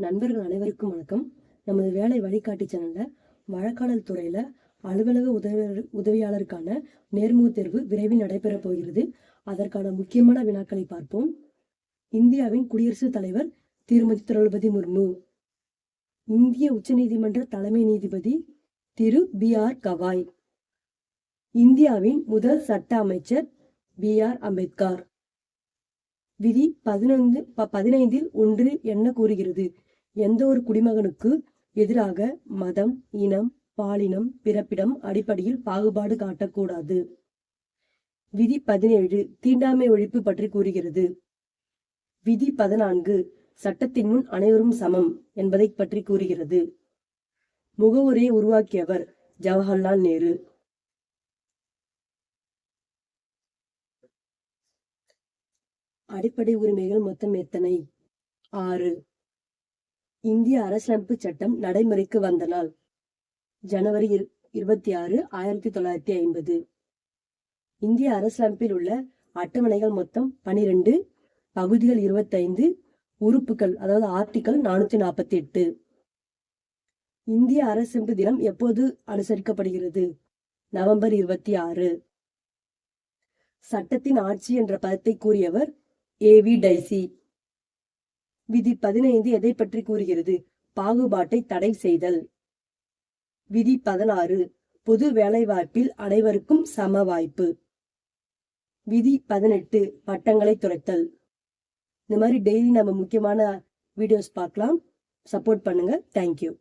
நண்பர்கள் அனைவருக்கும் வணக்கம். நமது வேலை வழிகாட்டி சேனல்ல வழக்காடல் துறையில அலுவலக உதவியாளருக்கான நேர்முக தேர்வு விரைவில் நடைபெறப் போகிறது. அதற்கான முக்கியமான வினாக்களை பார்ப்போம். இந்தியாவின் குடியரசுத் தலைவர் திருமதி திரௌபதி முர்மு. இந்திய உச்சநீதிமன்ற தலைமை நீதிபதி திரு B.R. கவாய். இந்தியாவின் முதல் சட்ட அமைச்சர் B.R. அம்பேத்கர். விதி 15 என்ன கூறுகிறது? எந்த ஒரு குடிமகனுக்கு எதிராக மதம், இனம், பாலினம், பிறப்பிடம் அடிப்படையில் பாகுபாடு காட்டக்கூடாது. விதி 17 தீண்டாமை ஒழிப்பு பற்றி கூறுகிறது. விதி 14 சட்டத்தின் முன் அனைவரும் சமம் என்பதை பற்றி கூறுகிறது. முகவுரையை உருவாக்கியவர் ஜவஹர்லால் நேரு. அடிப்படை உரிமைகள் மொத்தம் எத்தனை? 6. இந்திய அரசியலமைப்பு சட்டம் நடைமுறைக்கு வந்த நாள் ஜனவரி 26, 1950. இந்திய அரசியலமைப்பில் உள்ள அட்டவணைகள் மொத்தம் 12, பகுதிகள் 25, உறுப்புகள் அதாவது ஆர்டிகல் 448. இந்திய அரசியலமைப்பு தினம் எப்போது அனுசரிக்கப்படுகிறது? நவம்பர் 26. சட்டத்தின் ஆட்சி என்ற பதத்தை கூறியவர் A.V. டைசி. விதி 15 எதை பற்றி கூறுகிறது? பாகுபாட்டை தடை செய்தல். விதி 16 பொது வேலைவாய்ப்பில் அனைவருக்கும் சம வாய்ப்பு. விதி 18 பட்டங்களை துரைத்தல். இந்த மாதிரி டெய்லி நம்ம முக்கியமான வீடியோஸ் பார்க்கலாம். சப்போர்ட் பண்ணுங்க. தேங்க்யூ.